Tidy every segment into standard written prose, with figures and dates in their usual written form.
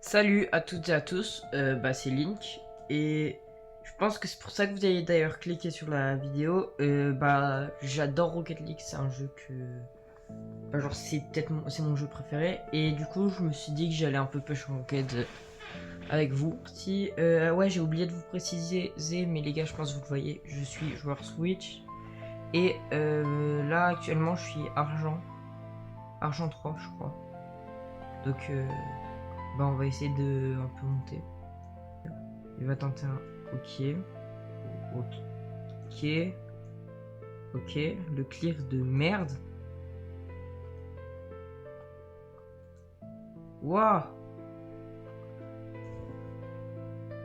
Salut à toutes et à tous, c'est Link et je pense que c'est pour ça que vous avez d'ailleurs cliqué sur la vidéo. J'adore Rocket League, c'est un jeu que genre c'est mon jeu préféré et du coup je me suis dit que j'allais un peu push Rocket avec vous. Si ouais, j'ai oublié de vous préciser, mais les gars, je pense que vous le voyez, je suis joueur Switch et là actuellement je suis argent 3 je crois. Donc on va essayer de un peu monter. Il va tenter un ok. Ok. Le clear de merde. Waouh.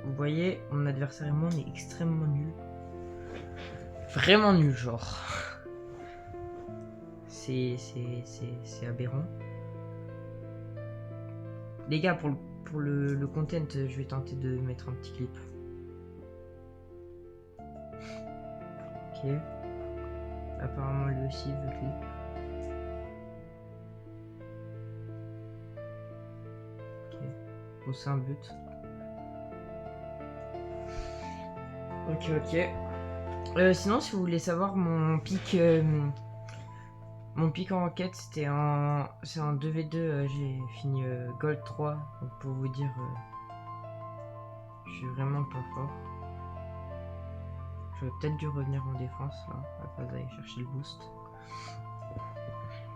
Vous voyez, mon adversaire et moi, on est extrêmement nul. Vraiment nul, genre. C'est aberrant. Les gars, pour le content, je vais tenter de mettre un petit clip. Ok. Apparemment, lui aussi veut clip. Ok. Bon, c'est un but. Ok. Sinon, si vous voulez savoir mon pic en enquête, c'est un 2v2, j'ai fini Gold 3, donc pour vous dire, je suis vraiment pas fort. J'aurais peut-être dû revenir en défense là, à la place d'aller chercher le boost.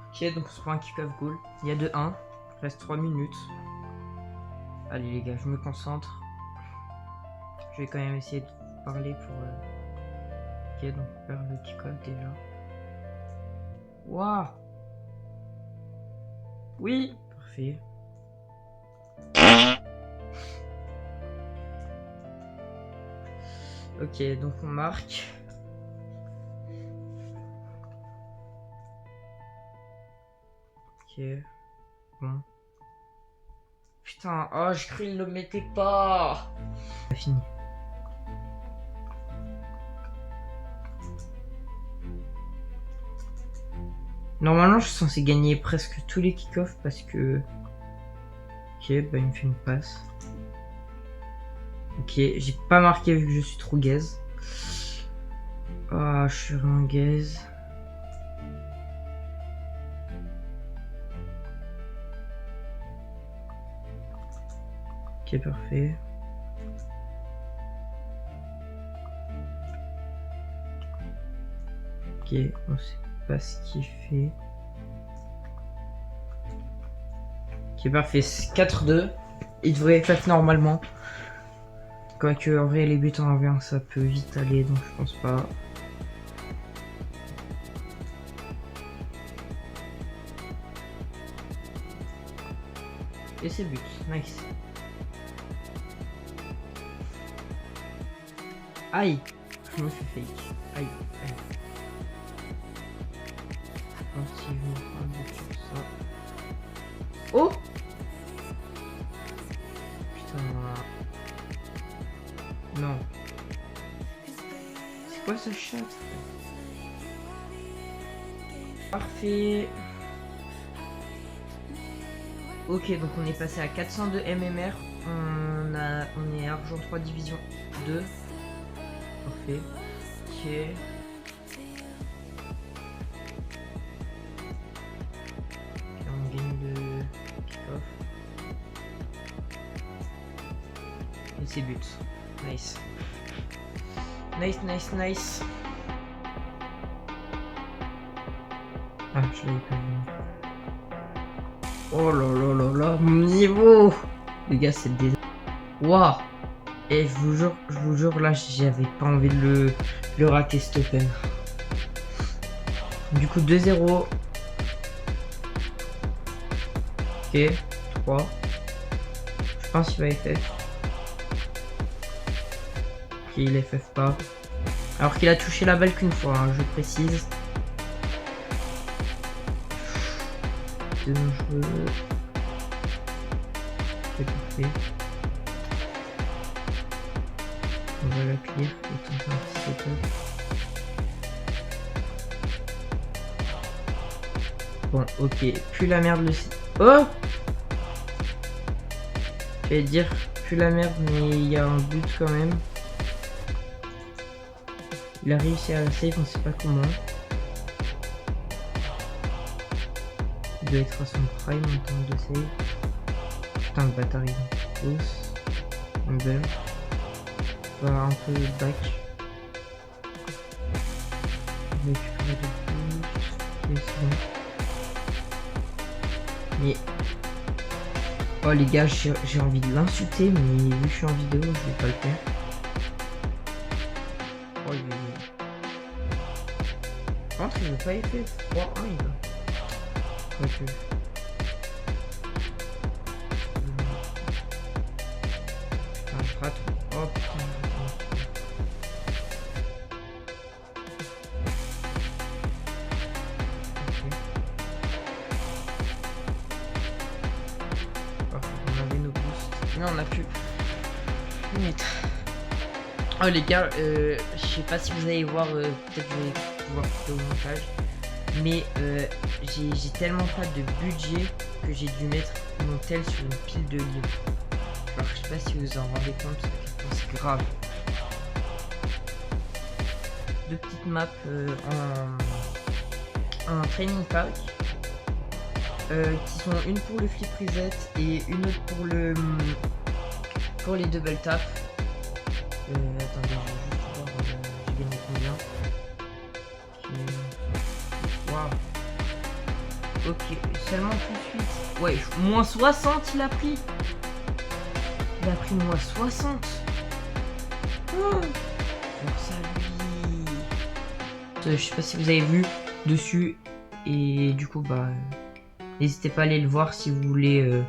Ok, donc on se prend un kick-off goal, il y a 2-1, il reste 3 minutes. Allez les gars, je me concentre. Je vais quand même essayer de vous parler pour... Ok, donc on perd le kick-off déjà. Waouh. Oui. Parfait. Ok, donc on marque. Ok. Bon. Putain, oh, je crois qu'il ne le mettait pas. C'est fini. Normalement, je suis censé gagner presque tous les kick-offs parce que... Ok, il me fait une passe. Ok, j'ai pas marqué vu que je suis trop gaze. Ah, je suis vraiment gaze. Ok, parfait. Ok, on sait pas ce qu'il fait. Ok, parfait. 4-2. Il devrait FF normalement. Quoique, en vrai, les buts en 1v1, ça peut vite aller, donc je pense pas. Et c'est but. Nice. Aïe. Je me suis fake. Aïe. Si je me prends un but sur ça. Oh. Putain. Non. C'est quoi ce chat? Parfait. Ok, donc on est passé à 402 MMR. On est argent 3 division 2. Parfait. Ok. On gagne le kick-off. Et c'est but. Nice. Nice. Ah, je l'avais pas vu. Oh là, mon niveau. Les gars, c'est des... Waouh. Et je vous jure, là, j'avais pas envie de le rater, cette peine. Du coup, 2-0. Ok, 3. Je pense qu'il va FF. Ok, il FF pas. Alors qu'il a touché la balle qu'une fois, hein, je précise. Dangereux. Ok, parfait. On va la clear et tenter un petit setup. Bon, ok. Plus la merde le... Oh. J'allais dire plus la merde, mais il y a un but quand même. Il a réussi à la save, on sait pas comment. Il doit être à son prime en termes de save. Putain, le bâtard il est hausse. Un bump. On va un peu back. Récupérer le boost. Ok, c'est bon. Mais... Oh les gars, j'ai envie de l'insulter, mais vu que je suis en vidéo, je vais pas le faire. Oh, par contre, il veut pas effet 3-1, il va. Quoique. Putain, je rate. Oh putain, ok. Parfait, on avait nos boosts. Mais on a pu le mettre. Oh les gars, je sais pas si vous allez voir, peut-être je vais pouvoir couper au montage. Mais j'ai tellement pas de budget que j'ai dû mettre mon tel sur une pile de livres. Alors je sais pas si vous en rendez compte, c'est grave. Deux petites maps en training pack. Qui sont une pour le flip reset et une autre pour les double tap. Attendez, je vais juste voir, j'ai gagné combien. Waouh. Ok, seulement plus 8. Ouais, moins 60 il a pris. Il a pris moins 60. Oh, force à lui. Je sais pas si vous avez vu dessus. Et du coup, bah... n'hésitez pas à aller le voir si vous voulez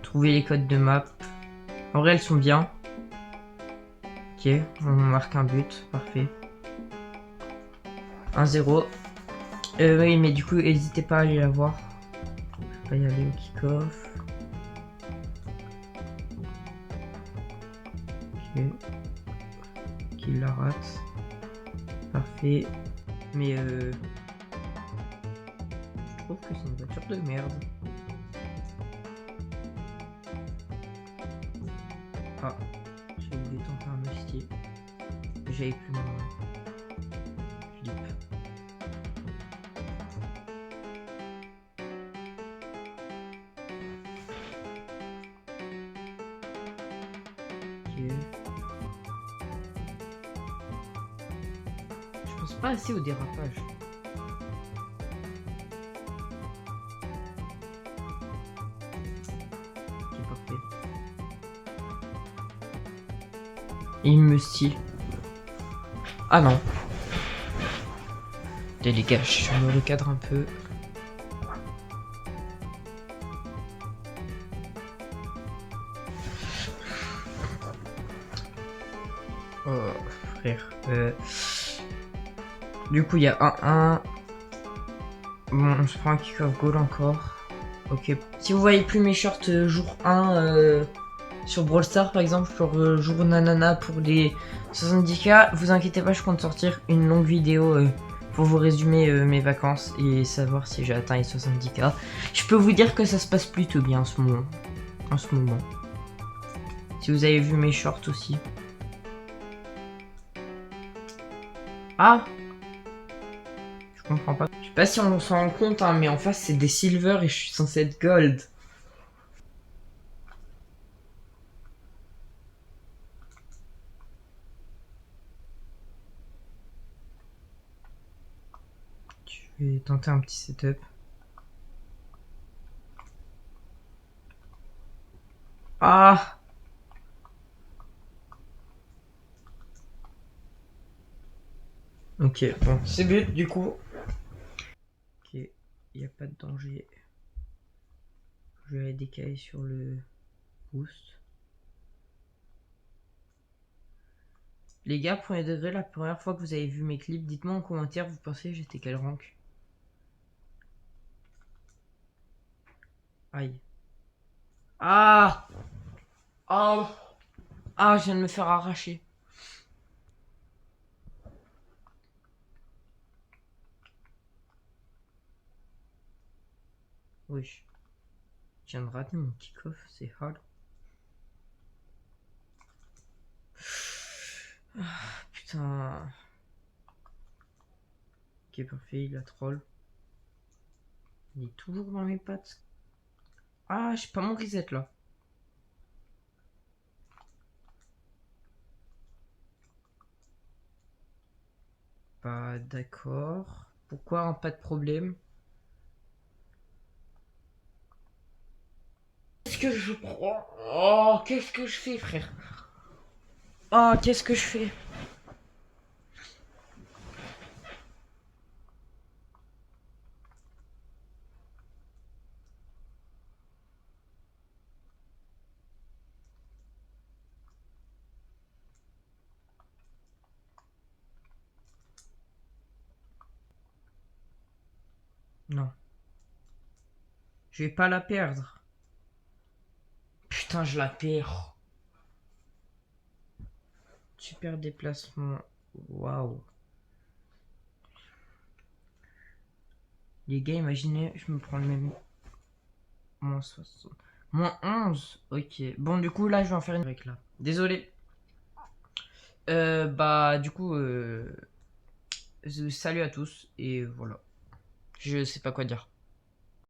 trouver les codes de map. En vrai, elles sont bien. Ok, on marque un but. Parfait. 1-0. Oui, mais du coup, n'hésitez pas à aller la voir. Je vais pas y aller au kick-off. Ok. Qu'il la rate. Parfait. Mais je trouve que c'est une voiture de merde. Ah, j'ai oublié de tenter un hostier. J'avais plus mon flip. Ok. Je pense pas assez au dérapage. Ok, parfait. Il me style. Ah non. Les gars, je me recadre un peu. Oh, frère. Du coup, il y a 1-1. Bon, on se prend un kick-off goal encore. Ok. Si vous voyez plus mes shorts jour 1 sur Brawl Stars, par exemple, sur jour nanana pour les 70K, vous inquiétez pas, je compte sortir une longue vidéo pour vous résumer mes vacances et savoir si j'ai atteint les 70K. Je peux vous dire que ça se passe plutôt bien en ce moment. Si vous avez vu mes shorts aussi. Ah! Je comprends pas. Je sais pas si on s'en rend compte, hein, mais en face c'est des silver et je suis censé être gold. Je vais tenter un petit setup. Ah! Ok, bon, c'est but du coup. Ok, il n'y a pas de danger. Je vais décaler sur le boost. Les gars, premier degré, la première fois que vous avez vu mes clips, dites-moi en commentaire, vous pensez j'étais quel rank? Aïe. Ah! Ah! Ah, je viens de me faire arracher. Oui. Je viens de rater mon kick-off, c'est hard. Putain. Ok, parfait, il a troll. Il est toujours dans mes pattes. Ah, j'ai pas mon reset là. Bah, d'accord. Pourquoi pas de problème? Qu'est-ce que je prends? Oh, qu'est-ce que je fais, frère? Oh, qu'est-ce que je fais? Non. Je vais pas la perdre. Putain, je la perds. Super déplacement. Waouh. Les gars, imaginez, je me prends le même. Moins 60. Moins 11. Ok. Bon, du coup, là, je vais en faire une break là. Désolé. Bah, du coup, salut à tous. Et voilà. Je sais pas quoi dire.